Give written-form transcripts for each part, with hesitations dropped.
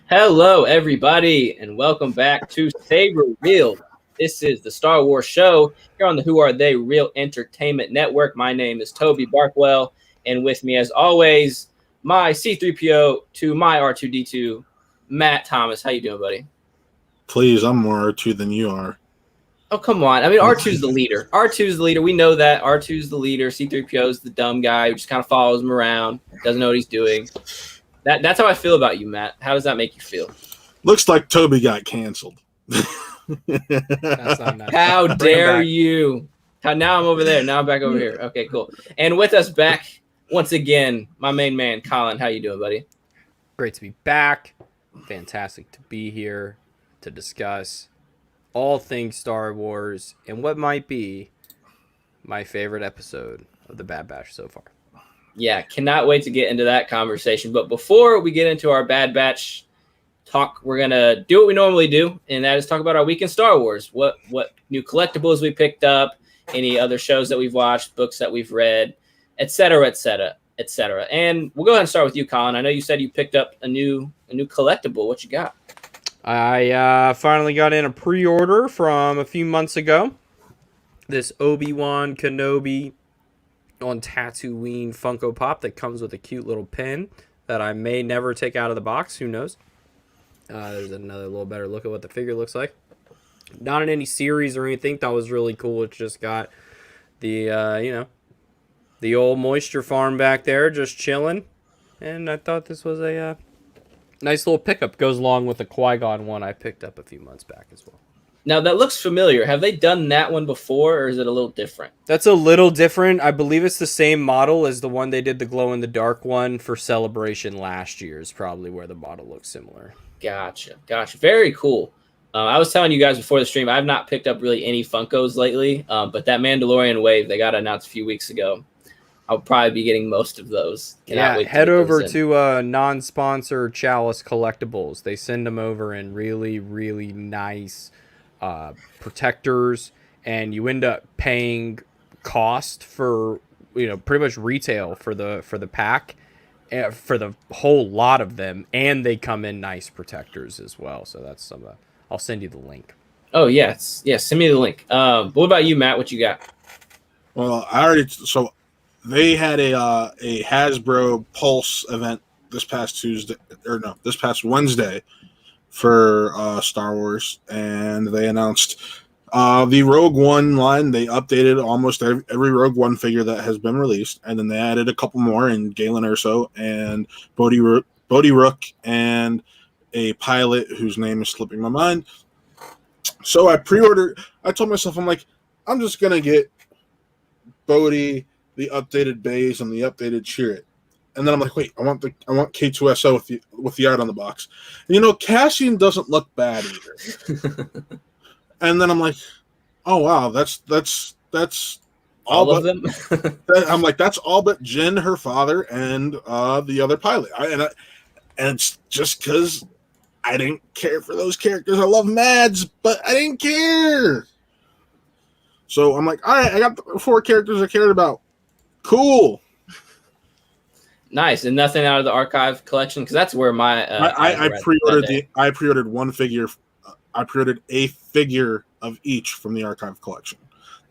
Hello, everybody, and welcome back to Saber Real. This is the Star Wars show here on the Who Are They Real Entertainment Network. My name is Toby Barkwell, and with me, as always, my C3PO to my R2D2, Matt Thomas. How you doing, buddy? Please, I'm more R2 than you are. Oh, come on. I mean, R2's the leader. R2's the leader. We know that. R2's the leader. C3PO's the dumb guy who just kind of follows him around, doesn't know what he's doing. That's how I feel about you, Matt. How does that make you feel? Looks like Toby got canceled. That's not nice. How Bring him dare back. you? Now I'm over there. Now I'm back over here. Okay, cool. And with us back once again, my main man, Colin. How you doing, buddy? Great to be back. Fantastic to be here to discuss all things Star Wars and what might be my favorite episode of the Bad Batch so far. Yeah, cannot wait to get into that conversation. But before we get into our Bad Batch talk, we're gonna do what we normally do, and that is talk about our week in Star Wars. What new collectibles we picked up, any other shows that we've watched, books that we've read, etc., etc., etc. And we'll go ahead and start with you, Colin. I know you said you picked up a new collectible. What you got? I finally got in a pre-order from a few months ago. This Obi-Wan Kenobi on Tatooine Funko Pop that comes with a cute little pin that I may never take out of the box. Who knows? There's another little better look at what the figure looks like. Not in any series or anything. That was really cool. It just got the, the old moisture farm back there just chilling. And I thought this was a nice little pickup. Goes along with the Qui-Gon one I picked up a few months back as well. Now that looks familiar. Have they done that one before, or is it a little different? That's a little different. I believe it's the same model as the one they did the glow-in-the-dark one for Celebration last year is probably where the model looks similar. Gotcha. Very cool. I was telling you guys before the stream, I've not picked up really any Funkos lately, but that Mandalorian wave they got announced a few weeks ago. I'll probably be getting most of those. Yeah, head over to non-sponsor Chalice Collectibles. They send them over in really, really nice protectors, and you end up paying cost for pretty much retail for the pack for the whole lot of them, and they come in nice protectors as well. So that's some. I'll send you the link. Oh yes, send me the link. What about you, Matt? What you got? Well, they had a Hasbro Pulse event this past Wednesday for Star Wars, and they announced the Rogue One line. They updated almost every Rogue One figure that has been released, and then they added a couple more in Galen Erso and Bodhi Rook and a pilot whose name is slipping my mind. So I pre-ordered. I told myself, I'm like, I'm just gonna get Bodhi, the updated bays, and the updated Chirrut. And then I'm like, wait, I want K2SO with the art on the box. And Cassian doesn't look bad either. And then I'm like, oh wow, that's all of them. I'm like, that's all but Jin, her father, and the other pilot. And it's just because I didn't care for those characters. I love Mads, but I didn't care. So I'm like, all right, I got the 4 characters I cared about. Cool. Nice, and nothing out of the archive collection, because that's where my I pre-ordered one figure. I pre-ordered a figure of each from the archive collection.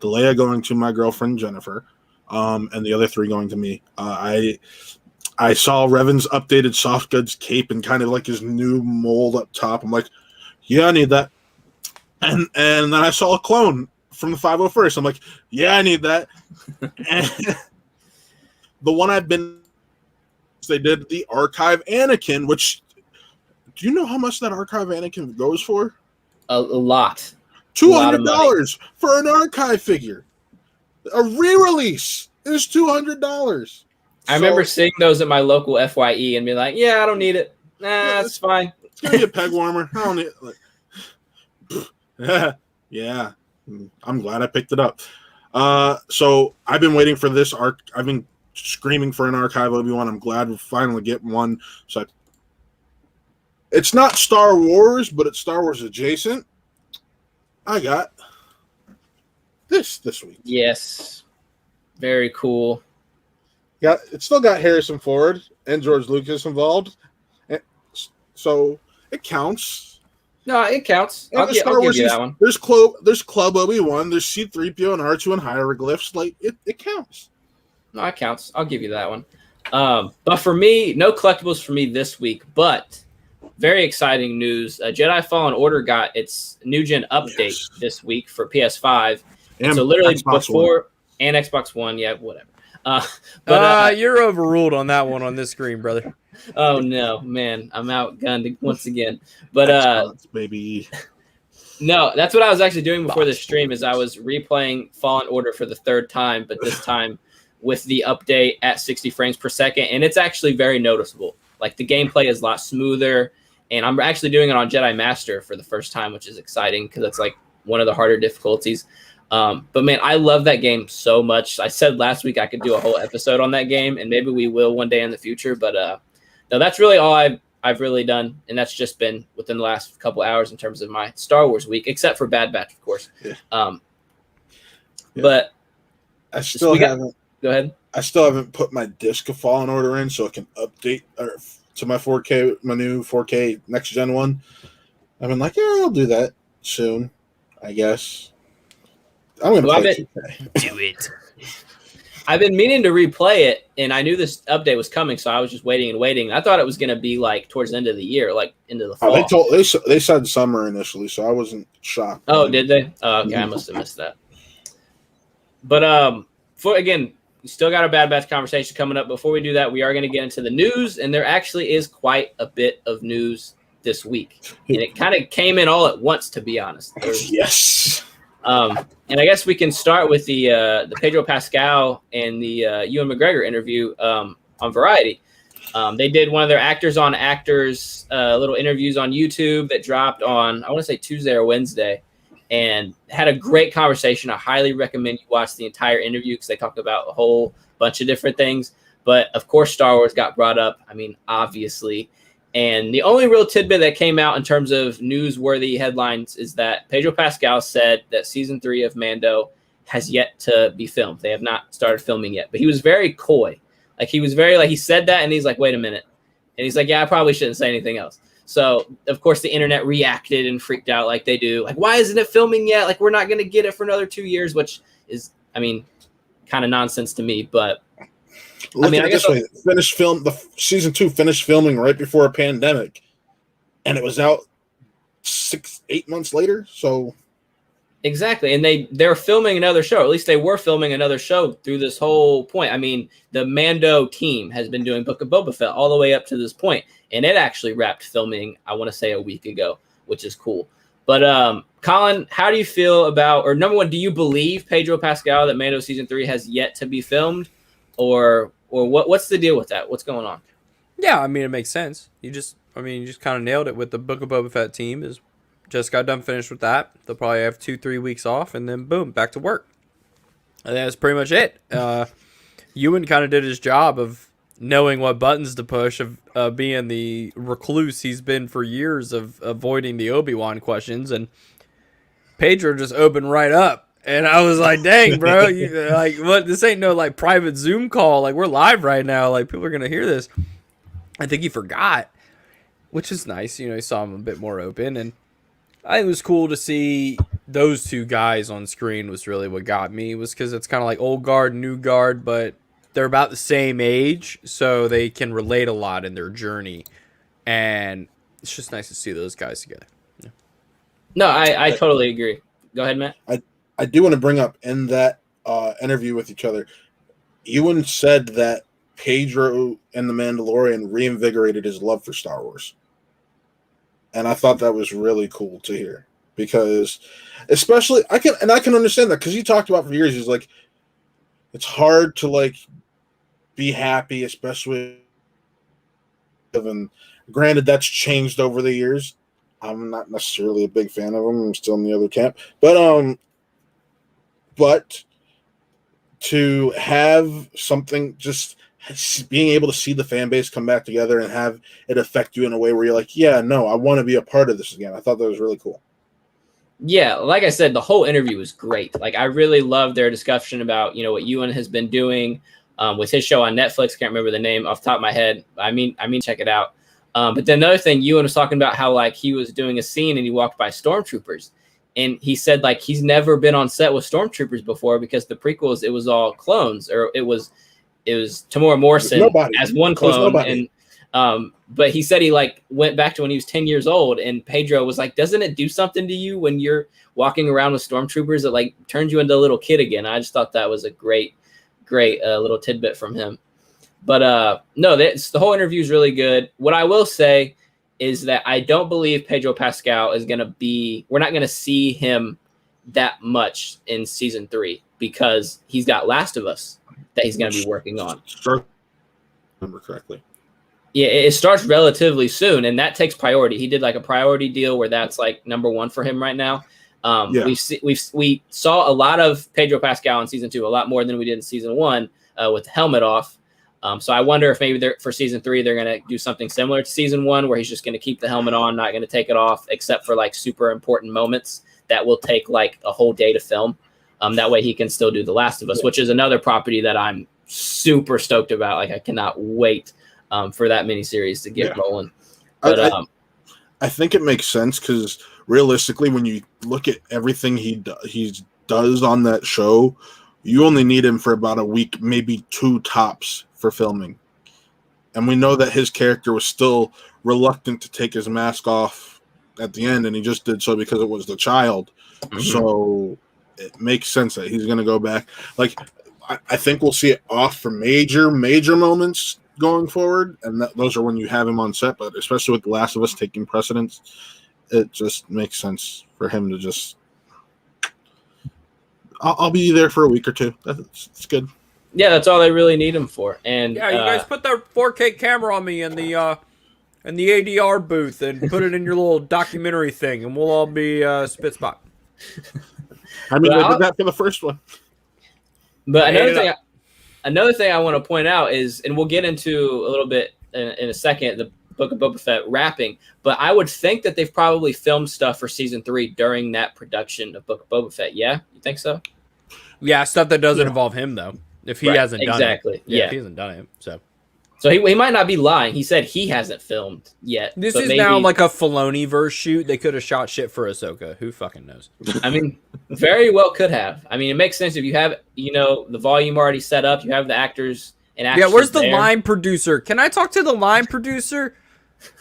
The Leia going to my girlfriend Jennifer, and the other 3 going to me. I saw Revan's updated soft goods cape and kind of like his new mold up top. I'm like, yeah, I need that. And then I saw a clone from the 501st. I'm like, yeah, I need that. And the one they did the archive Anakin, which, do you know how much that archive Anakin goes for? A lot. $200 for an archive figure. A re-release is $200. I remember seeing those at my local FYE and being like, yeah, I don't need it. Nah, that's fine. It's gonna be a peg warmer. I don't need it. Yeah. I'm glad I picked it up. So I've been waiting for this arc. I've been screaming for an archive Obi-Wan. I'm glad we finally get one. So it's not Star Wars, but it's Star Wars adjacent. I got this week. Yes. Very cool. Yeah, it's still got Harrison Ford and George Lucas involved. So It counts. No, it counts. And I'll give you that one. There's Club Obi-Wan, there's C-3PO and R2 and hieroglyphs. Like it counts. No, it counts. I'll give you that one. But for me, no collectibles for me this week. But very exciting news: Jedi Fallen Order got its new gen update this week for PS5. And so literally Xbox before One. And Xbox One, yeah, whatever. You're overruled on that one on this screen, brother. Oh no, man, I'm outgunned once again. But Xbox, baby. No, that's what I was actually doing before this stream. Is I was replaying Fallen Order for the third time, but this time with the update at 60 frames per second, and it's actually very noticeable. Like the gameplay is a lot smoother, and I'm actually doing it on Jedi Master for the first time, which is exciting because it's like one of the harder difficulties. But man, I love that game so much. I said last week I could do a whole episode on that game, and maybe we will one day in the future. But no, that's really all I've really done, and that's just been within the last couple hours in terms of my Star Wars week, except for Bad Batch, of course. Yeah. But I still haven't. Go ahead. I still haven't put my disc of Fallen Order in, so I can update to my 4K, my new 4K next gen one. I've been like, yeah, I'll do that soon, I guess. I'm gonna play 2K. Do it. I've been meaning to replay it, and I knew this update was coming, so I was just waiting and waiting. I thought it was going to be like towards the end of the year, like into the fall. They said summer initially, so I wasn't shocked. Oh, did they? Oh, okay, I must have missed that. But we still got our Bad Batch conversation coming up. Before we do that, we are going to get into the news, and there actually is quite a bit of news this week, and it kind of came in all at once, to be honest. Yes. And I guess we can start with the Pedro Pascal and the Ewan McGregor interview on Variety. They did one of their actors on actors little interviews on YouTube that dropped on, I want to say Tuesday or Wednesday, and had a great conversation. I highly recommend you watch the entire interview because they talk about a whole bunch of different things. But of course, Star Wars got brought up. I mean, obviously. And the only real tidbit that came out in terms of newsworthy headlines is that Pedro Pascal said that season 3 of Mando has yet to be filmed. They have not started filming yet, but he was very coy. Like he was very he said that and he's like, wait a minute. And he's like, yeah, I probably shouldn't say anything else. So of course the internet reacted and freaked out like they do. Like, why isn't it filming yet? Like, we're not going to get it for another 2 years, which is, I mean, kind of nonsense to me, but Look at it this way: the season 2 finished filming right before a pandemic, and it was out 6-8 months later. So exactly, and they're filming another show. At least they were filming another show through this whole point. I mean, the Mando team has been doing Book of Boba Fett all the way up to this point, and it actually wrapped filming, I want to say, a week ago, which is cool. But Colin, how do you feel about, or number one, do you believe Pedro Pascal that Mando season 3 has yet to be filmed, or what's the deal with that? What's going on? Yeah, I mean, it makes sense. You just kind of nailed it with the Book of Boba Fett team. Is just got done finished with that. They'll probably have 2-3 weeks off, and then boom, back to work. And that's pretty much it. Ewan kind of did his job of knowing what buttons to push, of being the recluse he's been for years, of avoiding the Obi-Wan questions, and Pedro just opened right up. And I was like, dang, bro, what? This ain't no private Zoom call. Like, we're live right now. Like, people are going to hear this. I think he forgot, which is nice. You know, he saw him a bit more open. And I think it was cool to see those two guys on screen was really what got me, was because it's kind of like old guard, new guard, but they're about the same age, so they can relate a lot in their journey. And it's just nice to see those guys together. Yeah. No, I totally agree. Go ahead, Matt. I do want to bring up in that interview with each other, Ewan said that Pedro and the Mandalorian reinvigorated his love for Star Wars. And I thought that was really cool to hear, because especially I can understand that, because he talked about for years, he's like, it's hard to be happy, especially, and granted that's changed over the years. I'm not necessarily a big fan of him. I'm still in the other camp, but to have something, just being able to see the fan base come back together and have it affect you in a way where you're like, yeah, no, I want to be a part of this again. I thought that was really cool. Yeah, like I said, the whole interview was great. I really loved their discussion about, what Ewan has been doing with his show on Netflix. Can't remember the name off the top of my head. I mean, check it out. But then another thing, Ewan was talking about how like he was doing a scene and he walked by stormtroopers, and he said like he's never been on set with stormtroopers before because the prequels it was all clones, or it was Tamora Morrison as one clone, and but he said he like went back to when he was 10 years old, and Pedro was like, doesn't it do something to you when you're walking around with stormtroopers? It like turns you into a little kid again. I just thought that was a great little tidbit from him. But no, the whole interview is really good. What I will say is that I don't believe Pedro Pascal is going to be, we're not going to see him that much in season 3 because he's got Last of Us that he's going to be working on. Remember correctly. Yeah, it starts relatively soon, and that takes priority. He did like a priority deal where that's like number 1 for him right now. We saw a lot of Pedro Pascal in season 2, a lot more than we did in season 1 with the helmet off. So I wonder if maybe for season 3, they're going to do something similar to season 1 where he's just going to keep the helmet on, not going to take it off, except for like super important moments that will take like a whole day to film. That way he can still do The Last of Us, which is another property that I'm super stoked about. Like I cannot wait for that miniseries to get rolling. But I think it makes sense because realistically, when you look at everything he does on that show, you only need him for about a week, maybe 2 tops for filming. And we know that his character was still reluctant to take his mask off at the end, and he just did so because it was the child. Mm-hmm. So it makes sense that he's going to go back. Like, I think we'll see it off for major moments going forward, and those are when you have him on set. But especially with The Last of Us taking precedence, it just makes sense for him to just... I'll be there for a week or 2. It's good. Yeah, that's all they really need him for. And yeah, you guys put the 4K camera on me in the ADR booth and put it in your little documentary thing, and we'll all be spit spot. I mean, they did that for the first one. But another thing I want to point out is, and we'll get into a little bit in a second, the Book of Boba Fett wrapping. But I would think that they've probably filmed stuff for season 3 during that production of Book of Boba Fett. Yeah, you think so? Yeah, stuff that doesn't involve him though. If he hasn't done it. Exactly. Yeah. If he hasn't done it. So he might not be lying. He said he hasn't filmed yet. This is now like a Filoni-verse shoot. They could have shot shit for Ahsoka. Who fucking knows? I mean, very well could have. I mean, it makes sense if you have, the volume already set up. You have the actors and actors. Yeah, where's the line producer? Can I talk to the line producer?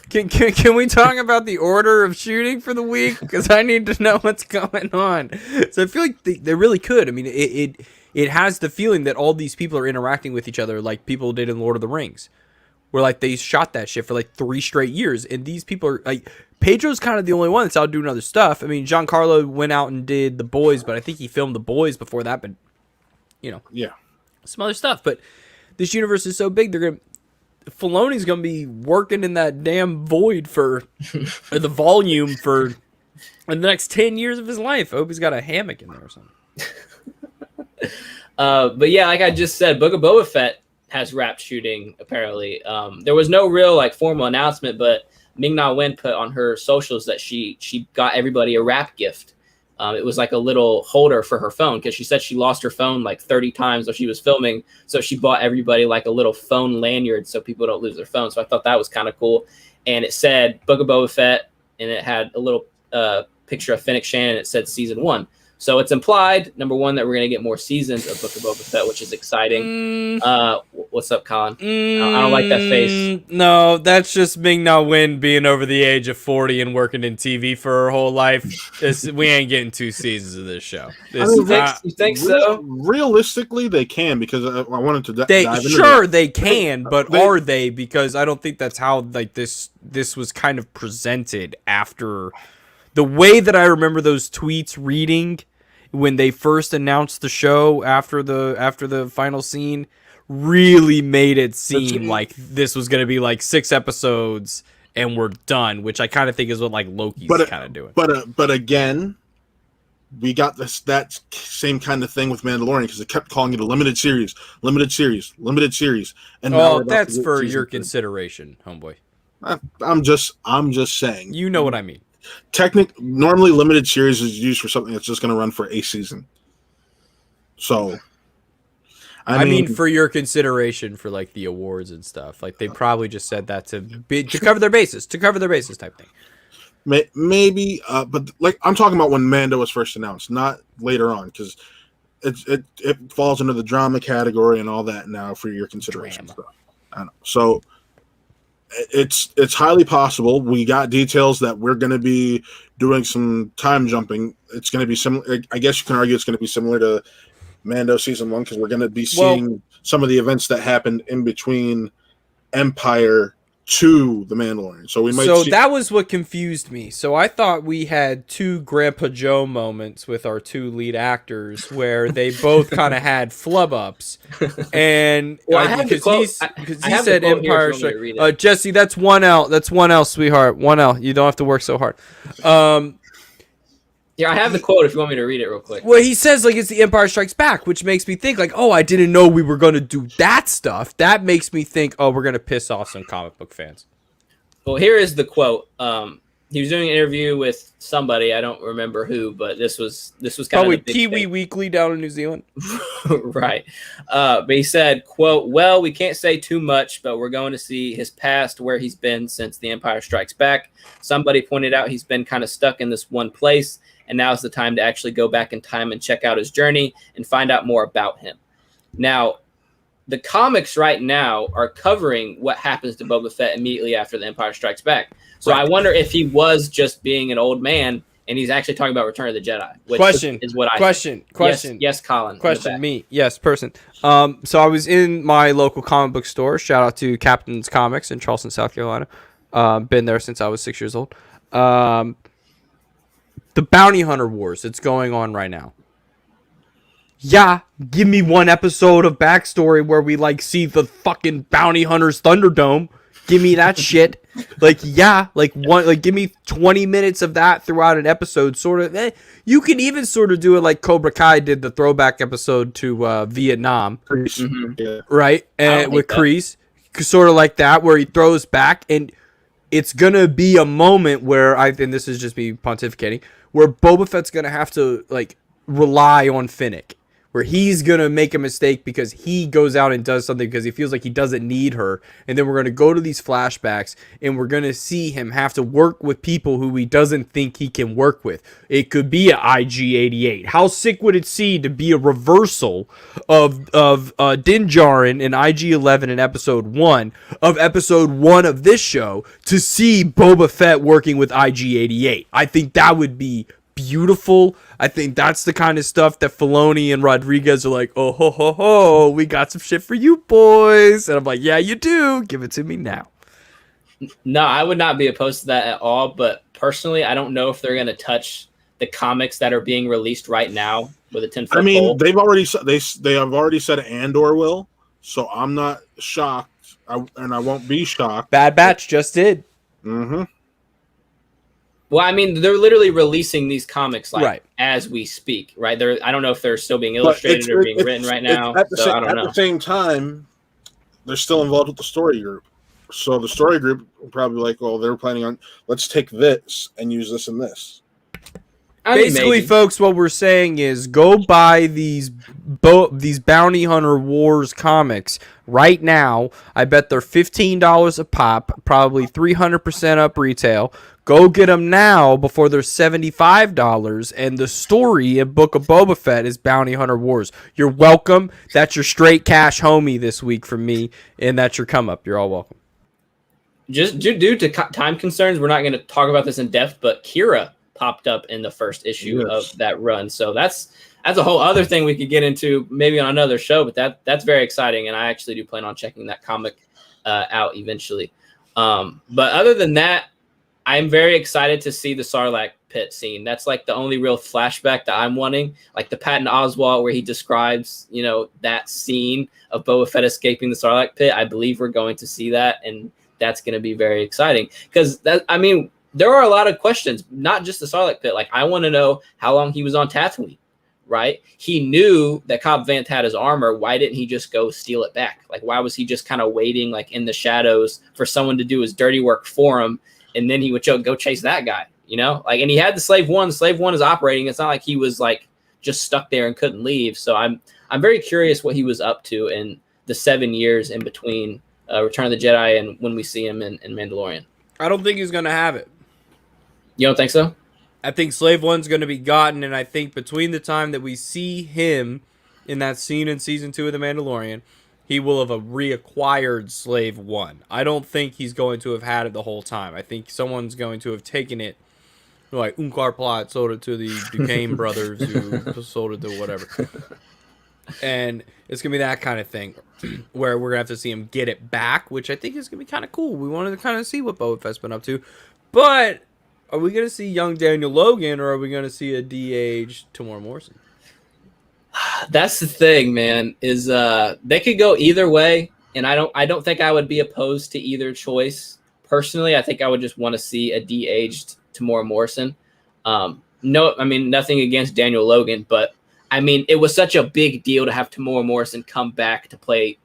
Can we talk about the order of shooting for the week? Because I need to know what's going on. So I feel like they really could. I mean, it has the feeling that all these people are interacting with each other like people did in Lord of the Rings, where like they shot that shit for like 3 straight years, and these people are like, Pedro's kind of the only one that's out doing other stuff. I mean, Giancarlo went out and did The Boys, but I think he filmed The Boys before that, but some other stuff. But this universe is so big, Filoni's gonna be working in that damn void for the volume for the next 10 years of his life. I hope he's got a hammock in there or something. But yeah, like I just said, Book of Boba Fett has wrapped shooting apparently. There was no real like formal announcement, but Ming-Na Wen put on her socials that she got everybody a wrap gift. It was like a little holder for her phone because she said she lost her phone like 30 times while she was filming. So she bought everybody like a little phone lanyard so people don't lose their phone. So I thought that was kind of cool. And it said Book of Boba Fett, and it had a little picture of Fennec Shan, and it said season 1. So it's implied, number 1, that we're going to get more seasons of Book of Boba Fett, which is exciting. What's up, Colin? I don't like that face. No, that's just Ming-Na Wen being over the age of 40 and working in TV for her whole life. We ain't getting 2 seasons of this show. You think so? Realistically, they can, because I wanted to dive into Sure, they can, but are they? Because I don't think that's how like this was kind of presented after... The way that I remember those tweets reading when they first announced the show after the final scene really made it seem like this was going to be like 6 episodes and we're done, which I kind of think is what like Loki's kind of doing. But again, we got that same kind of thing with Mandalorian because it kept calling it a limited series. And that's for your consideration, homeboy. I'm just saying. You know what I mean. Normally limited series is used for something that's just going to run for a season. So I mean, for your consideration for like the awards and stuff, like they probably just said that to cover their bases, type thing. Maybe, but like I'm talking about when Mando was first announced, not later on, because it falls into the drama category and all that now for your consideration. So it's highly possible. We got details that we're going to be doing some time jumping. It's going to be similar. I guess you can argue it's going to be similar to Mando season 1 because we're going to be seeing some of the events that happened in between Empire to the Mandalorian. So we might. So that was what confused me. So I thought we had 2 Grandpa Joe moments with our 2 lead actors where they both kind of had flub ups, and because he said Empire. Jesse, that's 1L. That's 1L, sweetheart. 1L. You don't have to work so hard. Yeah, I have the quote if you want me to read it real quick. Well, he says like it's the Empire Strikes Back, which makes me think like, oh, I didn't know we were going to do that stuff. That makes me think, oh, we're going to piss off some comic book fans. Well, here is the quote. He was doing an interview with somebody, I don't remember who, but this was kind probably of the Kiwi thing. Weekly down in New Zealand. Right. But he said, quote, "Well, we can't say too much, but we're going to see his past, where he's been since The Empire Strikes Back. Somebody pointed out he's been kind of stuck in this one place, and now's the time to actually go back in time and check out his journey and find out more about him." Now, the comics right now are covering what happens to Boba Fett immediately after The Empire Strikes Back. So I wonder if he was just being an old man and he's actually talking about Return of the Jedi. Which is what I Question. Yes, Colin. Question me. Yes, person. So I was in my local comic book store. Shout out to Captain's Comics in Charleston, South Carolina. Been there since I was 6 years old. The Bounty Hunter Wars that's going on right now. Yeah, give me one episode of backstory where we like see the fucking Bounty Hunters Thunderdome. Give me that shit. Give me 20 minutes of that throughout an episode. Sort of. You can even sort of do it like Cobra Kai did the throwback episode to Vietnam, right? And with Kreese, sort of like that, where he throws back, and it's gonna be a moment where and this is just me pontificating, where Boba Fett's gonna have to like rely on Finnick, where he's going to make a mistake because he goes out and does something because he feels like he doesn't need her. And then we're going to go to these flashbacks and we're going to see him have to work with people who he doesn't think he can work with. It could be an IG-88. How sick would it seem to be a reversal of Din Djarin in IG-11 in episode 1 of episode 1 of this show to see Boba Fett working with IG-88? I think that would be beautiful. I think that's the kind of stuff that Filoni and Rodriguez are like, oh ho ho ho, we got some shit for you boys. And I'm like, yeah, you do. Give it to me now. No, I would not be opposed to that at all. But personally, I don't know if they're going to touch the comics that are being released right now with a 10-foot pole. They've already they have already said Andor will, so I'm not shocked, and I won't be shocked. Bad Batch just did. Mm-hmm. Well, I mean, they're literally releasing these comics as we speak, right? I don't know if they're still being illustrated or being written right now. At the same time, they're still involved with the story group. So the story group will probably be like, well, they're planning on, let's take this and use this and this. Basically, folks, what we're saying is go buy these Bounty Hunter Wars comics right now. I bet they're $15 a pop, probably 300% up retail. Go get them now before they're $75. And the story in Book of Boba Fett is Bounty Hunter Wars. You're welcome. That's your straight cash homie this week from me, and that's your come up. You're all welcome. Just due to time concerns, we're not going to talk about this in depth, but Kira popped up in the first issue of that run. So that's a whole other thing we could get into maybe on another show, but that's very exciting. And I actually do plan on checking that comic out eventually. But other than that, I'm very excited to see the Sarlacc pit scene. That's like the only real flashback that I'm wanting, like the Patton Oswalt where he describes, that scene of Boba Fett escaping the Sarlacc pit. I believe we're going to see that. And that's going to be very exciting because there are a lot of questions, not just the Sarlacc pit. Like, I want to know how long he was on Tatooine, right? He knew that Cobb Vanth had his armor. Why didn't he just go steal it back? Like, why was he just kind of waiting, like, in the shadows for someone to do his dirty work for him, and then he would go chase that guy, Like, and he had the Slave One. The Slave One is operating. It's not like he was, like, just stuck there and couldn't leave. So I'm very curious what he was up to in the 7 years in between Return of the Jedi and when we see him in Mandalorian. I don't think he's going to have it. You don't think so? I think Slave One's going to be gotten, and I think between the time that we see him in that scene in Season 2 of The Mandalorian, he will have reacquired Slave One. I don't think he's going to have had it the whole time. I think someone's going to have taken it, like Unkar Plot sold it to the Duquesne brothers who sold it to whatever. And it's going to be that kind of thing where we're going to have to see him get it back, which I think is going to be kind of cool. We wanted to kind of see what Boba Fett's been up to. But are we going to see young Daniel Logan, or are we going to see a de-aged Tamora Morrison? That's the thing, man, is they could go either way, and I don't think I would be opposed to either choice. Personally, I think I would just want to see a de-aged Tamora Morrison. No, I mean, nothing against Daniel Logan, but I mean, it was such a big deal to have Tamora Morrison come back to play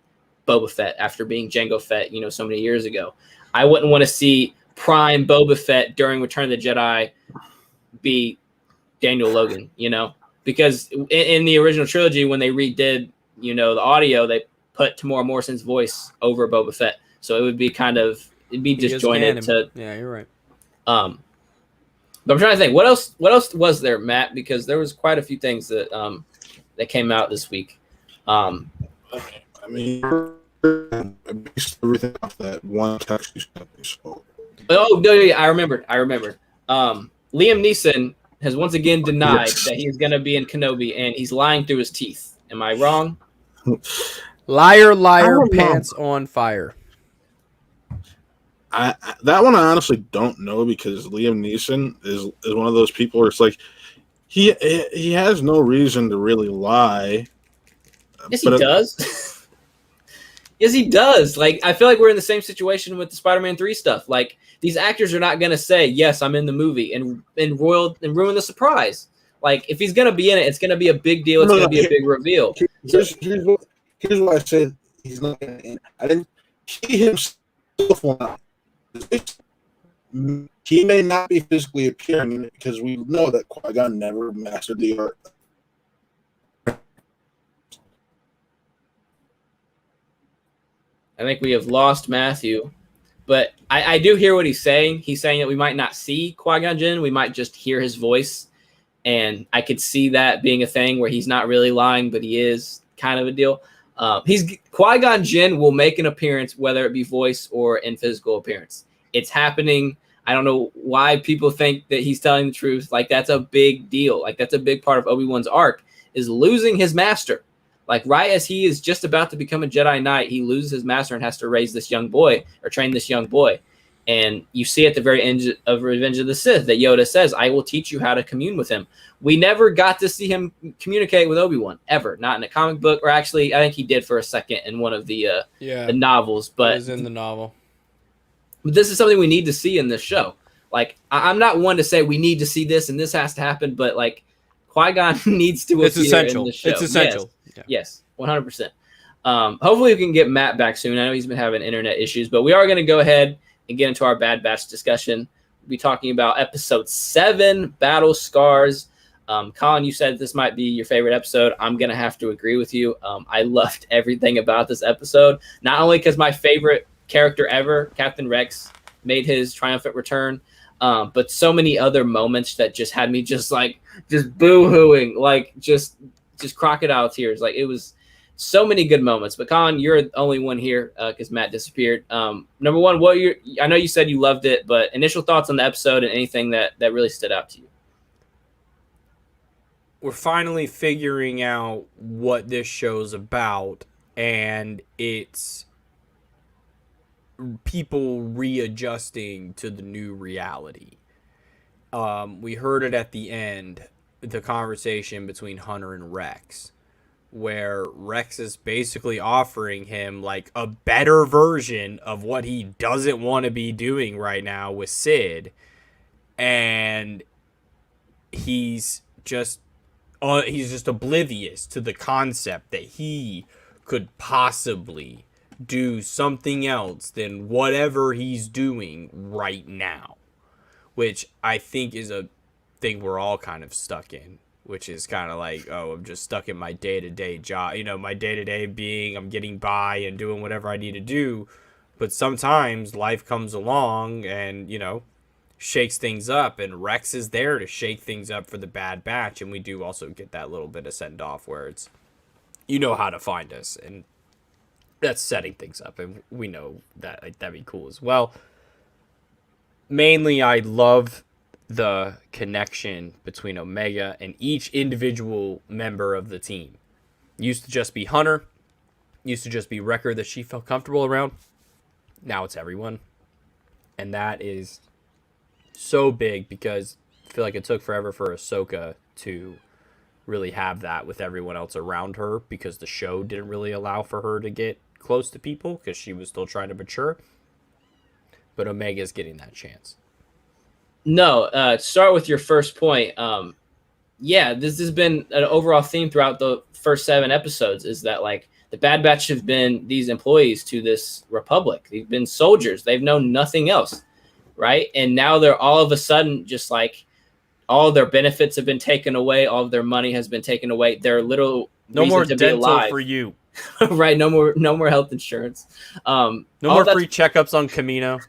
Boba Fett after being Jango Fett, so many years ago. I wouldn't want to see prime Boba Fett during Return of the Jedi be Daniel Logan, because in the original trilogy, when they redid, the audio, they put Tamora Morrison's voice over Boba Fett. So it would be it'd be disjointed to. Yeah, you're right. But I'm trying to think, what else was there, Matt? Because there was quite a few things that that came out this week. I mean, I based everything off that one text you sent me. So. Oh no, yeah, I remembered. Liam Neeson has once again denied that he's going to be in Kenobi, and he's lying through his teeth. Am I wrong? Liar, pants on fire. That one I honestly don't know, because Liam Neeson is one of those people where it's like he has no reason to really lie. Yes, he does. Yes, he does. Like, I feel like we're in the same situation with the Spider-Man 3 stuff. Like, these actors are not going to say, yes, I'm in the movie and ruin the surprise. Like, if he's going to be in it, it's going to be a big deal. It's going to be a big reveal. Here's what I said he's not going to. I didn't. He himself will not. He may not be physically appearing in it, because we know that Qui-Gon never mastered the art. I think we have lost Matthew, but I do hear what he's saying. He's saying that we might not see Qui-Gon Jinn, we might just hear his voice, and I could see that being a thing where he's not really lying, but he is kind of a deal. Qui-Gon Jinn will make an appearance, whether it be voice or in physical appearance. It's happening. I don't know why people think that he's telling the truth. Like, that's a big deal. Like, that's a big part of Obi-Wan's arc, is losing his master. Like, right as he is just about to become a Jedi Knight, he loses his master and has to raise this young boy, or train this young boy. And you see at the very end of Revenge of the Sith that Yoda says, I will teach you how to commune with him. We never got to see him communicate with Obi-Wan, ever. Not in a comic book, or actually, I think he did for a second in one of the novels. But it was in the novel. But this is something we need to see in this show. Like, I'm not one to say we need to see this and this has to happen, but, like, Qui-Gon needs to appear in the show. It's essential. Yes, 100%. Hopefully we can get Matt back soon. I know he's been having internet issues, but we are going to go ahead and get into our Bad Batch discussion. We'll be talking about Episode 7, Battle Scars. Colin, you said this might be your favorite episode. I'm going to have to agree with you. I loved everything about this episode, not only because my favorite character ever, Captain Rex, made his triumphant return, but so many other moments that just had me just boo-hooing, like just crocodile tears. Like, it was so many good moments. But Colin, you're the only one here because Matt disappeared. Number one, I know you said you loved it, but initial thoughts on the episode and anything that really stood out to you. We're finally figuring out what this show's about, and it's people readjusting to the new reality. We heard it at the end, the conversation between Hunter and Rex, where Rex is basically offering him like a better version of what he doesn't want to be doing right now with Sid, and he's just oblivious to the concept that he could possibly do something else than whatever he's doing right now, which I think is a thing we're all kind of stuck in which is kind of like, oh, I'm just stuck in my day-to-day job. My day-to-day being I'm getting by and doing whatever I need to do. But sometimes life comes along and, shakes things up, and Rex is there to shake things up for the Bad Batch, and we do also get that little bit of send-off where it's, how to find us, and that's setting things up, and we know that that'd be cool as well. Mainly, I love the connection between Omega and each individual member of the team. Used to just be Hunter, used to just be Wrecker that she felt comfortable around. Now it's everyone, and that is so big because I feel like it took forever for Ahsoka to really have that with everyone else around her because the show didn't really allow for her to get close to people because she was still trying to mature. But Omega's getting that chance. No, start with your first point. This has been an overall theme throughout the first 7 episodes is that like the Bad Batch have been these employees to this republic. They've been soldiers. They've known nothing else. Right. And now they're all of a sudden just like all of their benefits have been taken away. All of their money has been taken away. Their little no more dental for you. Right. No more health insurance. No more free checkups on Camino.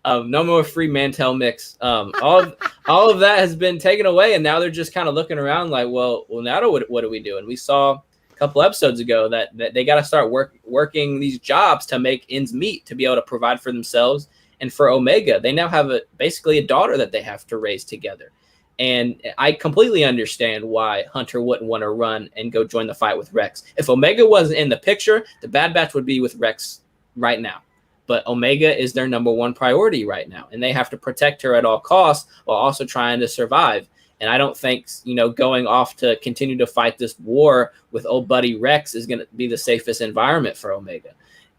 No more free Mantel mix. All of that has been taken away. And now they're just kind of looking around like, well, now what do we do? And we saw a couple episodes ago that they got to start working these jobs to make ends meet, to be able to provide for themselves. And for Omega, they now have basically a daughter that they have to raise together. And I completely understand why Hunter wouldn't want to run and go join the fight with Rex. If Omega wasn't in the picture, the Bad Batch would be with Rex right now. But Omega is their number one priority right now. And they have to protect her at all costs while also trying to survive. And I don't think, going off to continue to fight this war with old buddy Rex is going to be the safest environment for Omega.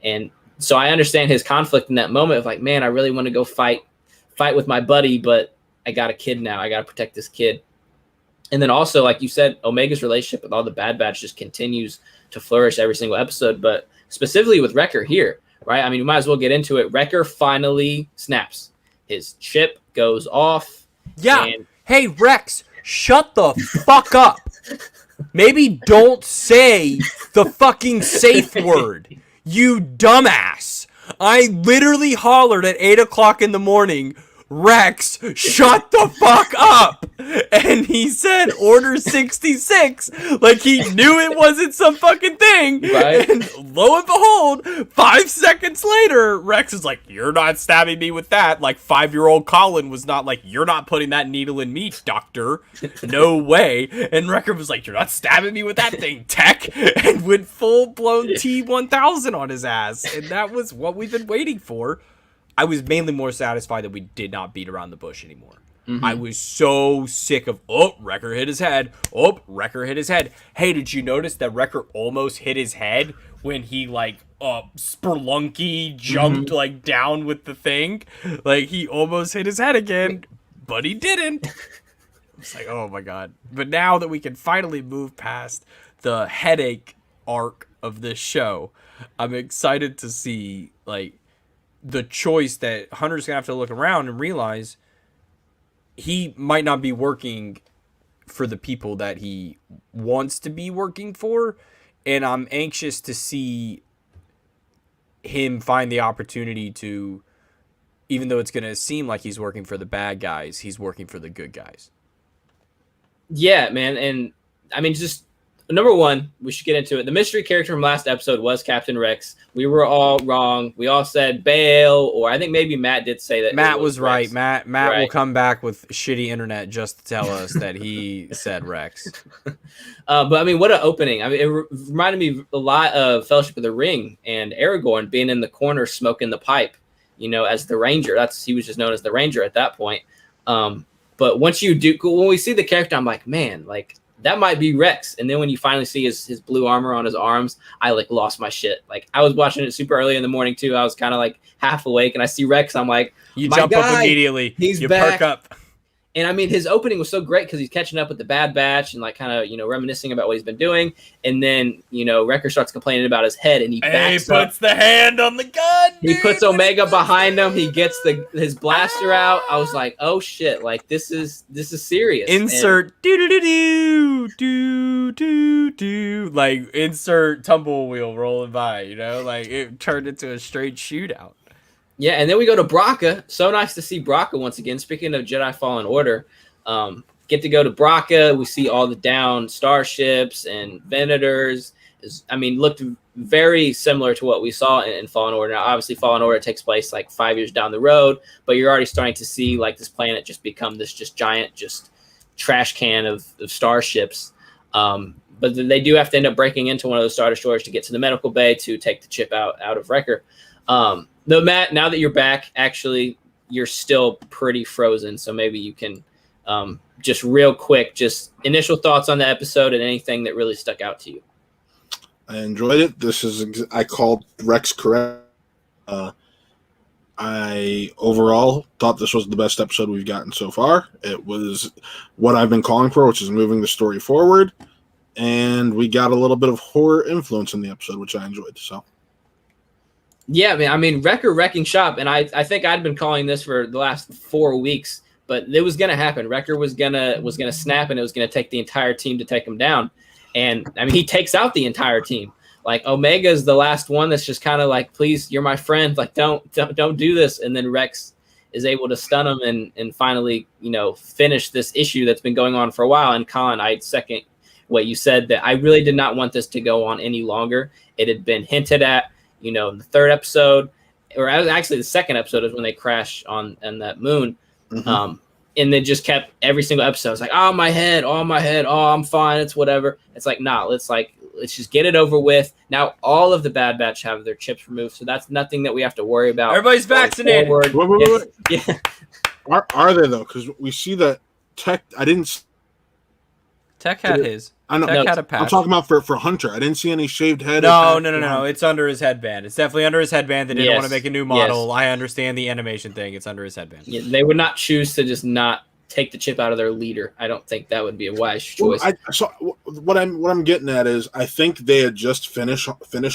And so I understand his conflict in that moment of like, man, I really want to go fight with my buddy, but I got a kid now. I got to protect this kid. And then also, like you said, Omega's relationship with all the Bad Batch just continues to flourish every single episode, but specifically with Wrecker here, right? I mean, we might as well get into it. Wrecker finally snaps. His chip goes off. Yeah. Hey, Rex, shut the fuck up. Maybe don't say the fucking safe word. You dumbass. I literally hollered at 8 o'clock in the morning, Rex, shut the fuck up. And he said order 66 like he knew it wasn't some fucking thing. Right. And lo and behold, 5 seconds later, Rex is like, you're not stabbing me with that. Like 5-year-old Colin was not like, you're not putting that needle in me, doctor. No way. And Wrecker was like, you're not stabbing me with that thing, Tech. And went full-blown T-1000 on his ass. And that was what we've been waiting for. I was mainly more satisfied that we did not beat around the bush anymore. Mm-hmm. I was so sick of, Wrecker hit his head. Wrecker hit his head. Hey, did you notice that Wrecker almost hit his head when he, spelunky jumped, down with the thing? Like, he almost hit his head again, but he didn't. It's like, oh, my God. But now that we can finally move past the headache arc of this show, I'm excited to see, the choice that Hunter's going to have to look around and realize he might not be working for the people that he wants to be working for. And I'm anxious to see him find the opportunity to, even though it's going to seem like he's working for the bad guys, he's working for the good guys. Yeah, man. And I mean, just number one, we should get into it. The mystery character from last episode was Captain Rex. We were all wrong. We all said Bale, or I think maybe Matt did say that. Matt was right. Matt right. Will come back with shitty internet just to tell us that he said Rex. But I mean, what an opening. I mean, it reminded me a lot of Fellowship of the Ring and Aragorn being in the corner smoking the pipe, as the Ranger. He was just known as the Ranger at that point. But once when we see the character, I'm like, man, that might be Rex. And then when you finally see his blue armor on his arms, I lost my shit. I was watching it super early in the morning too. I was kind of half awake and I see Rex. I'm like, you jump up immediately. He's you back. perk up. And I mean, his opening was so great because he's catching up with the Bad Batch and like kind of, reminiscing about what he's been doing. And then, Wrecker starts complaining about his head and he backs up. Puts the hand on the gun. He puts Omega behind him. He gets his blaster out. I was like, oh shit, like this is serious. Insert do like insert tumble wheel rolling by, like it turned into a straight shootout. Yeah, and then we go to Braca. So nice to see Braca once again. Speaking of Jedi Fallen Order, get to go to Braca. We see all the downed starships and Venators. Looked very similar to what we saw in Fallen Order. Now, obviously, Fallen Order takes place like 5 years down the road, but you're already starting to see like this planet just become this just giant, just trash can of starships. But they do have to end up breaking into one of those Star Destroyers to get to the medical bay to take the chip out of Wrecker. No, Matt, now that you're back, actually, you're still pretty frozen. So maybe you can just real quick, just initial thoughts on the episode and anything that really stuck out to you. I enjoyed it. I called Rex correct. I overall thought this was the best episode we've gotten so far. It was what I've been calling for, which is moving the story forward. And we got a little bit of horror influence in the episode, which I enjoyed. So. Yeah, Wrecker wrecking shop, and I think I'd been calling this for the last 4 weeks, but it was gonna happen. Wrecker was gonna snap, and it was gonna take the entire team to take him down. And he takes out the entire team. Like Omega is the last one that's just kind of like, please, you're my friend. Like don't do this. And then Rex is able to stun him and finally finish this issue that's been going on for a while. And Colin, I second what you said, that I really did not want this to go on any longer. It had been hinted at. In the third episode, or actually the second episode is when they crash on that moon. Mm-hmm. And they just kept every single episode. I was like, oh, my head. Oh, I'm fine. It's whatever. It's like, nah, let's just get it over with. Now all of the Bad Batch have their chips removed. So that's nothing that we have to worry about. Everybody's vaccinated. Wait. Yeah. Are they though? Because we see that Tech, Tech had his. I know. Tech had a patch. I'm talking about for Hunter. I didn't see any shaved head. No. It's under his headband. It's definitely under his headband. They didn't want to make a new model. Yes. I understand the animation thing. It's under his headband. Yeah, they would not choose to just not take the chip out of their leader. I don't think that would be a wise choice. So what I'm getting at is I think they had just finished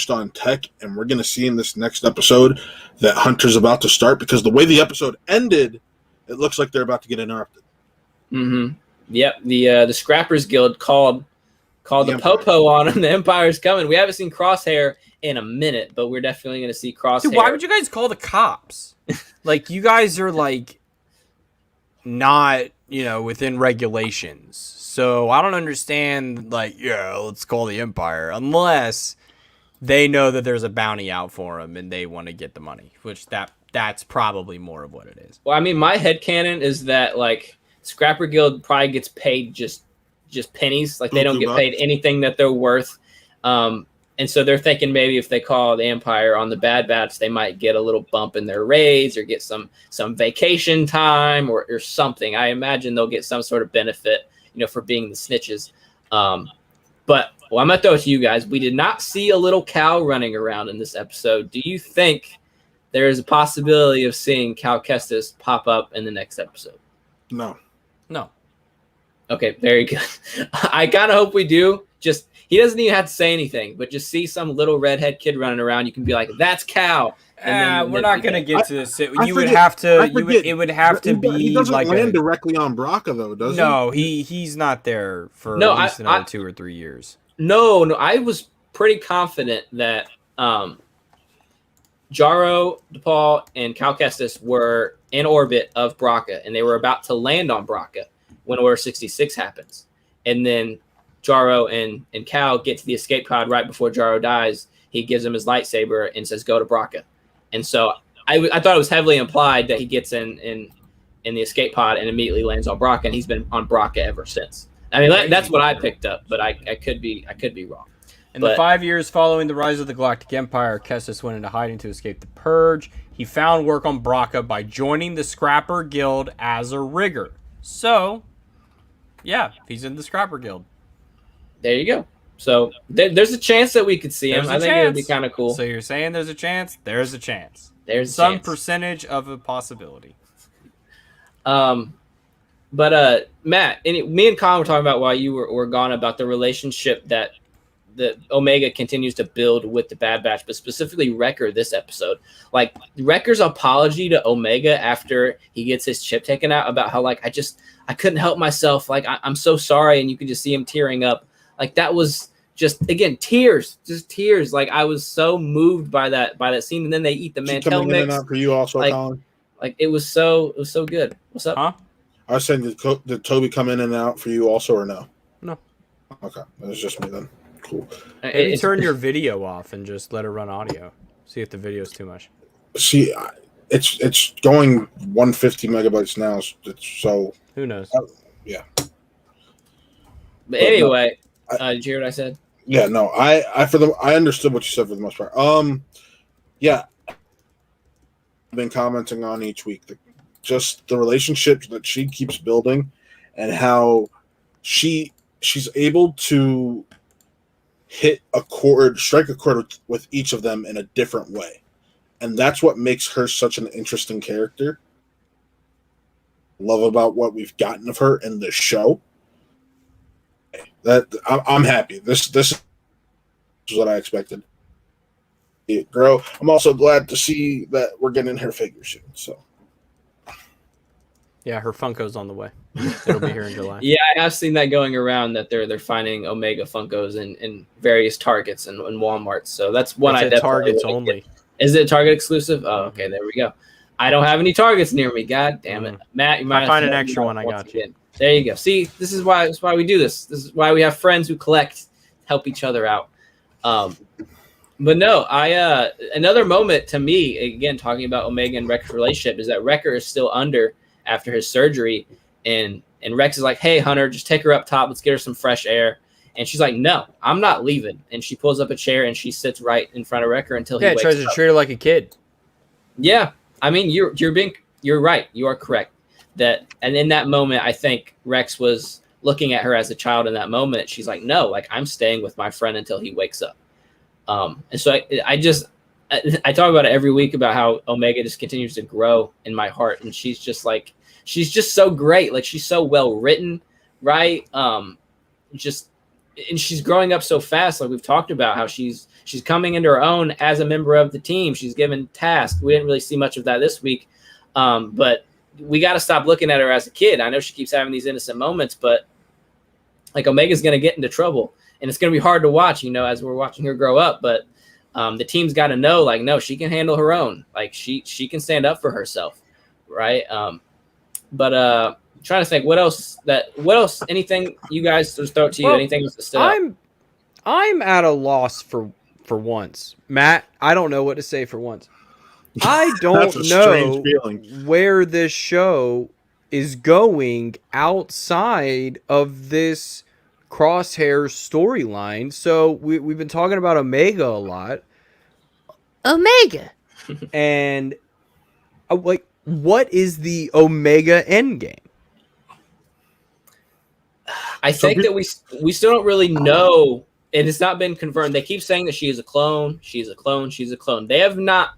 on Tech, and we're going to see in this next episode that Hunter's about to start, because the way the episode ended, it looks like they're about to get interrupted. Mm-hmm. Yep. The Scrappers Guild called the Popo on him. The Empire's coming. We haven't seen Crosshair in a minute, but we're definitely going to see Crosshair. Dude, why would you guys call the cops? Like, you guys are, like, not, within regulations. So I don't understand, like, let's call the Empire. Unless they know that there's a bounty out for them and they want to get the money, which that's probably more of what it is. Well, my headcanon is that, like, Scrapper Guild probably gets paid just pennies. Like, they don't get paid anything that they're worth. And so they're thinking maybe if they call the Empire on the Bad Batch, they might get a little bump in their raids or get some vacation time or something. I imagine they'll get some sort of benefit, for being the snitches. But I'm going to throw it to you guys. We did not see a little Cal running around in this episode. Do you think there is a possibility of seeing Cal Kestis pop up in the next episode? No. Okay, very good. I kind of hope we do. Just, he doesn't even have to say anything, but just see some little redhead kid running around. You can be like, that's Cal. We're not going to get to this. It would have to be he doesn't like land directly on Braca, though, does he? No, he's not there for at least another 2 or 3 years. No, I was pretty confident that Jaro, DePaul, and Cal Kestis were in orbit of Braca, and they were about to land on Braca when Order 66 happens. And then Jaro and Cal get to the escape pod right before Jaro dies. He gives him his lightsaber and says, go to Braca. And so I thought it was heavily implied that he gets in the escape pod and immediately lands on Braca, and he's been on Braca ever since. That's what I picked up, but I could be wrong. In the 5 years following the rise of the Galactic Empire, Kestis went into hiding to escape the Purge. He found work on Braca by joining the Scrapper Guild as a rigger. So, yeah, he's in the Scrapper Guild. There you go. So there's a chance that we could see him. I think it would be kind of cool. So you're saying there's a chance? There's a chance. There's some percentage of a possibility. The But Matt, me and Colin were talking about while you were gone about the relationship that the Omega continues to build with the Bad Batch, but specifically Wrecker this episode. Like Wrecker's apology to Omega after he gets his chip taken out about how like I couldn't help myself. Like I'm so sorry, and you could just see him tearing up. Like that was just again tears. Like I was so moved by that scene. And then they eat the Mantel mix. Out for you also, Colin? Like it was so good. What's up? Huh? I was saying, did Toby come in and out for you also, or no? No. Okay, it was just me then. Cool. Maybe turn your video off and just let it run audio. See if the video's too much. See, it's going 150 megabytes now. So who knows? Yeah. But anyway, did you hear what I said? Yeah. No, I understood what you said for the most part. Yeah. I've been commenting on each week just the relationships that she keeps building, and how she's able to strike a chord with each of them in a different way. And that's what makes her such an interesting character. Love about what we've gotten of her in the show. That I'm happy. This is what I expected. Girl, I'm also glad to see that we're getting her figure soon. So yeah, her Funko's on the way. It'll be here in July. Yeah, I have seen that going around that they're finding Omega Funkos in various Targets and Walmarts. So that's one I definitely Targets only. Is it a Target exclusive? Oh, okay, there we go. I don't have any Targets near me. God damn it, Matt! You might find an extra one. I got you. There you go. See, this is why we do this. This is why we have friends who collect, help each other out. But no, another moment to me, again, talking about Omega and Wrecker's relationship, is that Wrecker is still under after his surgery, and Rex is like, hey, Hunter, just take her up top. Let's get her some fresh air. And she's like, no, I'm not leaving. And she pulls up a chair and she sits right in front of Wrecker until he wakes up. Yeah, tries to treat her like a kid. Yeah, I mean, you're right. You are correct. And in that moment, I think Rex was looking at her as a child in that moment. She's like, no, like I'm staying with my friend until he wakes up. And so I talk about it every week about how Omega just continues to grow in my heart. And she's just so great. Like she's so well written, right? And she's growing up so fast. Like we've talked about how she's coming into her own as a member of the team. She's given tasks. We didn't really see much of that this week. But we got to stop looking at her as a kid. I know she keeps having these innocent moments, but like Omega's going to get into trouble, and it's going to be hard to watch, as we're watching her grow up. But the team's got to know, like, no, she can handle her own. Like she can stand up for herself. Right. But trying to think what else, anything you guys just throw it to you, anything else that stood out? I'm at a loss for once. Matt, I don't know what to say for once. I don't know where this show is going outside of this Crosshair storyline. So we've been talking about Omega a lot. Omega. And like, what is the Omega endgame? I think that we still don't really know. It has not been confirmed. They keep saying that she is a clone. She's a clone. She's a clone. They have not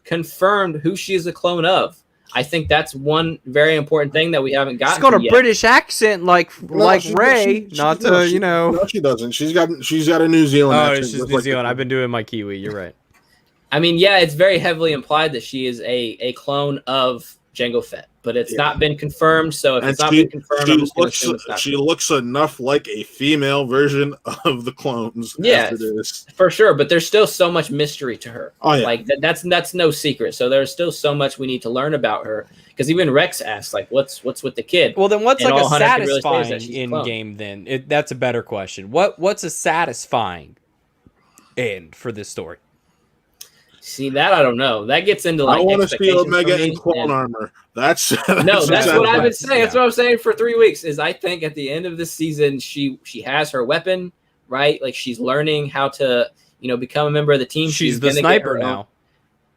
confirmed who she is a clone of. I think that's one very important thing that we haven't gotten. She's got a yet. British accent like Ray. No, she doesn't. She's got a New Zealand accent. She's New Zealand. I've been doing my Kiwi. You're right. I mean, yeah, it's very heavily implied that she is a clone of Jango Fett, but it's not been confirmed. So if it's not been confirmed, she looks enough like a female version of the clones. Yeah, for sure. But there's still so much mystery to her. Oh yeah, like that's no secret. So there's still so much we need to learn about her. Because even Rex asked, like, what's with the kid? Well, then what's and like a Hunter satisfying end game? Then that's a better question. What's a satisfying end for this story? See, that I don't know. That gets into like I want to see Omega in clone armor. That's what I've been saying. That's what I'm saying for 3 weeks. Is I think at the end of this season, she has her weapon, right? Like she's learning how to become a member of the team. She's the sniper now.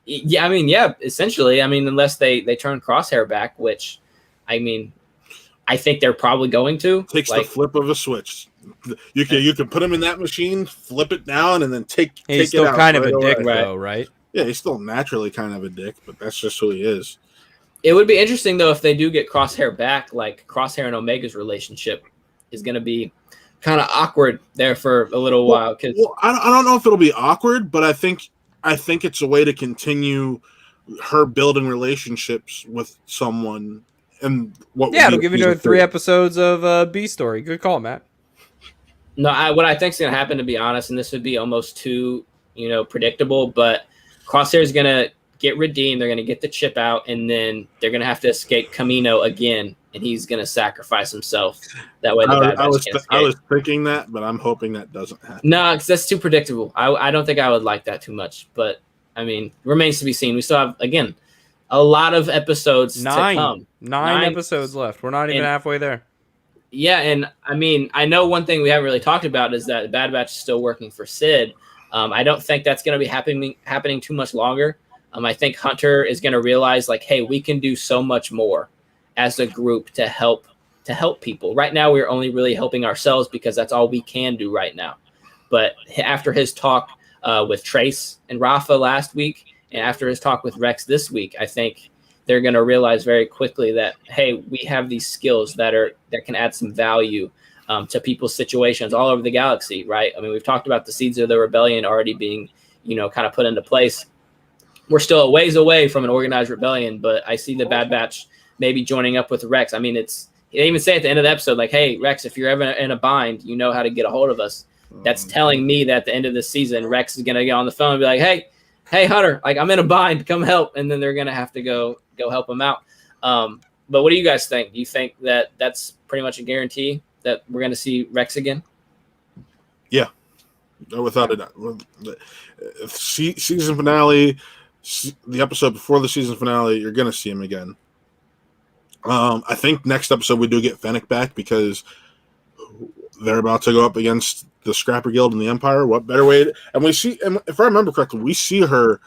Yeah, I mean, yeah, essentially. I mean, unless they turn Crosshair back, which, I mean, I think they're probably going to. Takes the flip of a switch. You can put him in that machine, flip it down, and then take it out. He's still kind of a dick, though, right? Yeah, he's still naturally kind of a dick, but that's just who he is. It would be interesting though if they do get Crosshair back. Like Crosshair and Omega's relationship is going to be kind of awkward there for a little while. Because I don't know if it'll be awkward, but I think it's a way to continue her building relationships with someone. And it'll give you another 3 episodes of B story. Good call, Matt. No, what I think is going to happen, to be honest, and this would be almost too predictable, but Crosshair is going to get redeemed. They're going to get the chip out, and then they're going to have to escape Kamino again, and he's going to sacrifice himself. That way, I was thinking that, but I'm hoping that doesn't happen. No, because that's too predictable. I don't think I would like that too much, but I mean, remains to be seen. We still have, again, a lot of episodes to come. 9 episodes left. We're not even halfway there. Yeah, and I mean, I know one thing we haven't really talked about is that Bad Batch is still working for Sid. I don't think that's going to be happening too much longer. I think Hunter is going to realize, like, hey, we can do so much more as a group to help people. Right now, we're only really helping ourselves because that's all we can do right now. But after his talk with Trace and Rafa last week, and after his talk with Rex this week, I think they're going to realize very quickly that, hey, we have these skills that can add some value to people's situations all over the galaxy, right? I mean, we've talked about the seeds of the rebellion already being, kind of put into place. We're still a ways away from an organized rebellion, but I see the Bad Batch maybe joining up with Rex. I mean, they even say at the end of the episode, like, hey, Rex, if you're ever in a bind, you know how to get a hold of us. That's telling me that at the end of the season, Rex is going to get on the phone and be like, hey, Hunter, like, I'm in a bind, come help. And then they're going to have to go help him out. But what do you guys think? Do you think that that's pretty much a guarantee that we're going to see Rex again? Yeah, without a doubt. Season finale, the episode before the season finale, you're going to see him again. I think next episode we do get Fennec back because they're about to go up against the Scrapper Guild and the Empire. What better way? And if I remember correctly, we see her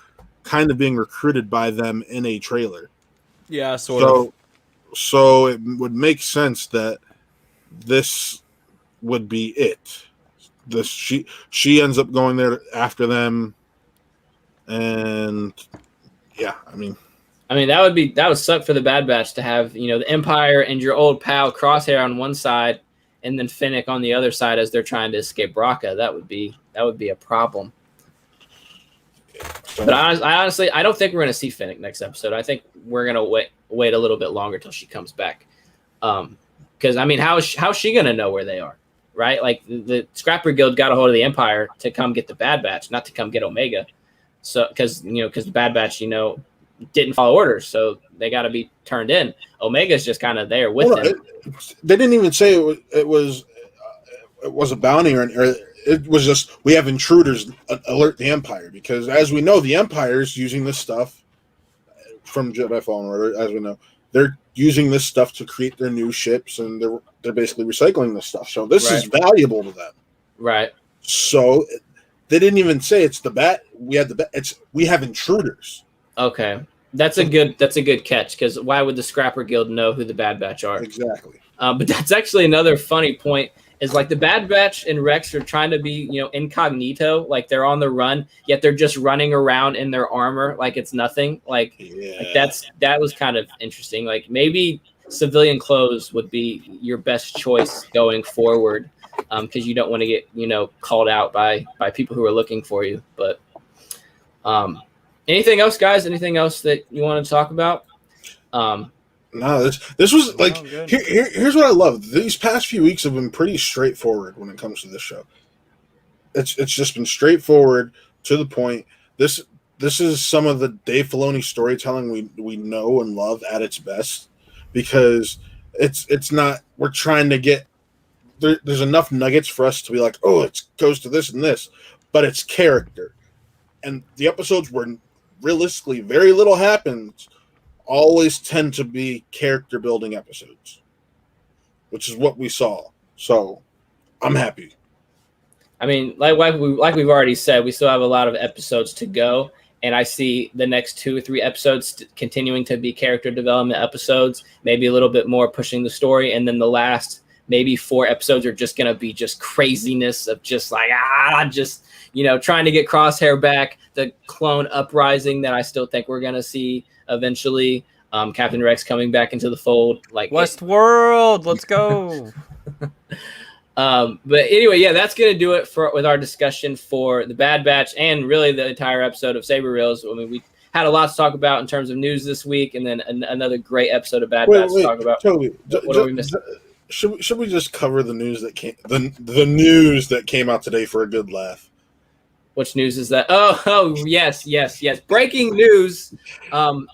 kind of being recruited by them in a trailer. Yeah, sort of. So it would make sense that this would be it. She ends up going there after them, and yeah, I mean that would suck for the Bad Batch to have the Empire and your old pal Crosshair on one side, and then Fennec on the other side as they're trying to escape Raqqa. That would be a problem. But I honestly don't think we're going to see Fennec next episode. I think we're going to wait a little bit longer till she comes back. Because I mean, how's she going to know where they are, right? Like the Scrapper Guild got a hold of the Empire to come get the Bad Batch, not to come get Omega. So because the Bad Batch didn't follow orders, so they got to be turned in. Omega's just kind of there with them. They didn't even say it was a bounty or it was just we have intruders, alert the Empire, because as we know, the Empire is using this stuff from Jedi Fallen Order. As we know, they're using this stuff to create their new ships, and they're basically recycling this stuff. So this is valuable to them, right? So they didn't even say it's the bat. We have intruders. Okay, that's a good catch, because why would the Scrapper Guild know who the Bad Batch are? Exactly. But that's actually another funny point. Is like the Bad Batch and Rex are trying to be, incognito, like they're on the run, yet they're just running around in their armor like it's nothing. Like that was kind of interesting. Like maybe civilian clothes would be your best choice going forward, because you don't want to get called out by people who are looking for you. But anything else, guys? Anything else that you want to talk about? No, this was like here's what I love. These past few weeks have been pretty straightforward when it comes to this show. It's just been straightforward, to the point. This is some of the Dave Filoni storytelling we know and love at its best, because it's not, we're trying to get there's enough nuggets for us to be like, oh, it goes to this and this, but it's character. And the episodes where realistically very little happens always tend to be character building episodes, which is what we saw. So I'm happy. I mean, like we've already said, we still have a lot of episodes to go, and I see the next 2 or 3 episodes continuing to be character development episodes, maybe a little bit more pushing the story, and then the last maybe 4 episodes are just going to be just craziness of just like trying to get Crosshair back, the clone uprising that I still think we're going to see eventually. Captain Rex coming back into the fold. Like Westworld, let's go. But anyway, yeah, that's gonna do it with our discussion for the Bad Batch and really the entire episode of Saber Reels. I mean, we had a lot to talk about in terms of news this week, and then another great episode of Bad Batch to talk about. Toby, what are we missing? Should we just cover the news that came the news that came out today for a good laugh? Which news is that? Oh, yes. Breaking news. Ewan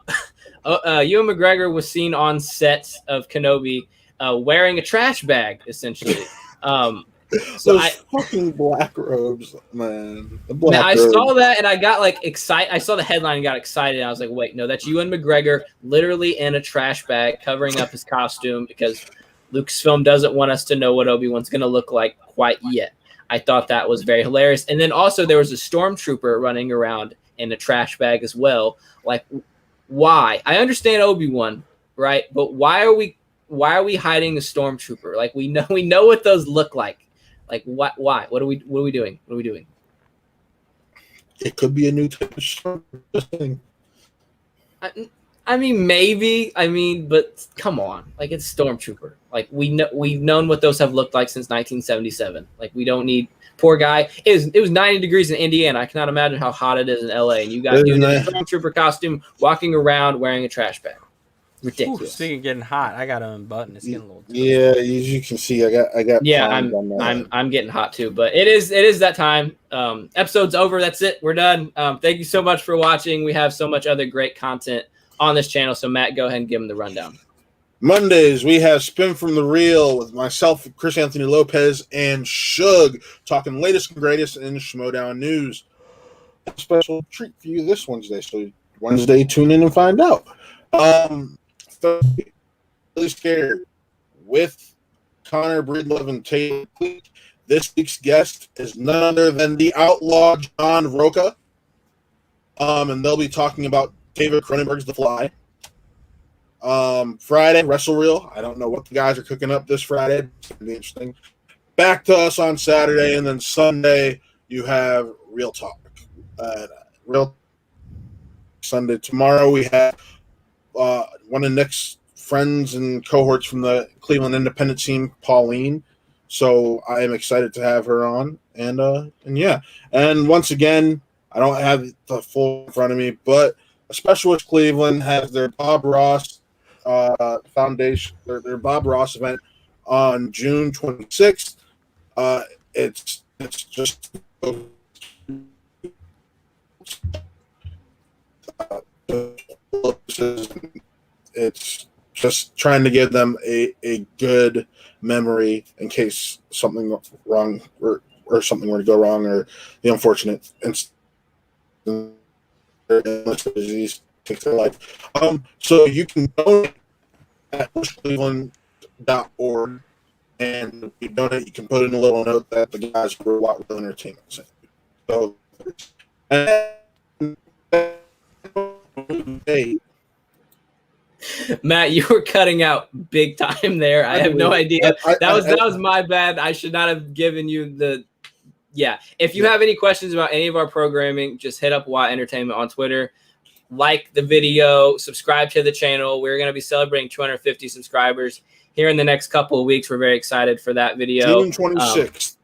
McGregor was seen on set of Kenobi wearing a trash bag, essentially. Those fucking black robes, man. I saw that and I got like excited. I saw the headline and got excited. I was like, wait, no, that's Ewan McGregor literally in a trash bag covering up his costume because Lucasfilm doesn't want us to know what Obi-Wan's going to look like quite yet. I thought that was very hilarious. And then also there was a stormtrooper running around in a trash bag as well. Like, why? I understand Obi-Wan, right? But why are we hiding the stormtrooper? Like, we know what those look like. Like, what? Why? What are we doing? What are we doing? It could be a new type of stormtrooper. I mean, maybe. I mean, but come on. Like, it's Stormtrooper. Like, we've known what those have looked like since 1977. Like, we don't need poor guy. It was 90 degrees in Indiana. I cannot imagine how hot it is in LA. And you got dude in a Stormtrooper costume walking around wearing a trash bag. Ridiculous. Ooh, speaking of getting hot, I got to unbutton. It's getting a little. Yeah, as you can see, I got. Yeah, I'm getting hot too. But it is that time. Episode's over. That's it. We're done. Thank you so much for watching. We have so much other great content on this channel. So Matt, go ahead and give them the rundown. Mondays, we have Spin from the Reel with myself, Chris Anthony Lopez, and Shug talking latest and greatest in Schmodown news. A special treat for you this Wednesday. So Wednesday, tune in and find out. Thursday, Really Scared with Connor Breedlove and Taylor. This week's guest is none other than the outlaw John Roca. And they'll be talking about David Cronenberg's The Fly. Friday, Wrestle Reel. I don't know what the guys are cooking up this Friday. It's going to be interesting. Back to us on Saturday, and then Sunday you have Real Talk. Real Sunday. Tomorrow we have one of Nick's friends and cohorts from the Cleveland Independent team, Pauline. So I am excited to have her on. And yeah. And once again, I don't have the full in front of me, but A Special Wish Cleveland has their Bob Ross Foundation, their Bob Ross event on June 26th. It's just it's just trying to give them a good memory in case something wrong or something were to go wrong, or the unfortunate disease takes their life. So you can donate at bushcleveland.org, and if you donate, you can put in a little note that the guys were Lot Real Entertainment. So, and hey, Matt, you were cutting out big time there. I have no idea. That was my bad. I should not have given you the. Yeah. If you have any questions about any of our programming, just hit up Watt Entertainment on Twitter. Like the video, subscribe to the channel. We're going to be celebrating 250 subscribers here in the next couple of weeks. We're very excited for that video. June 26th.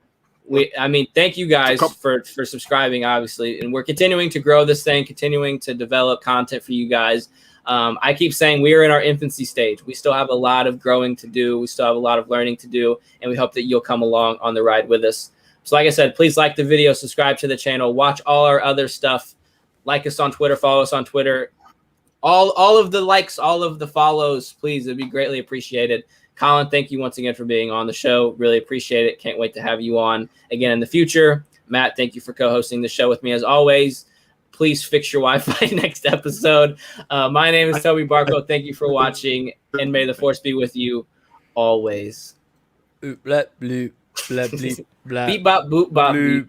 Thank you guys for subscribing, obviously. And we're continuing to grow this thing, continuing to develop content for you guys. I keep saying we are in our infancy stage. We still have a lot of growing to do. We still have a lot of learning to do. And we hope that you'll come along on the ride with us. So like I said, please like the video, subscribe to the channel, watch all our other stuff. Like us on Twitter, follow us on Twitter. All of the likes, all of the follows, please. It'd be greatly appreciated. Colin, thank you once again for being on the show. Really appreciate it. Can't wait to have you on again in the future. Matt, thank you for co-hosting the show with me as always. Please fix your Wi-Fi next episode. My name is Toby Barco. Thank you for watching, and may the force be with you always. Blah, blah, blah, blah, blah. Beep, bop, boop, bop, beep.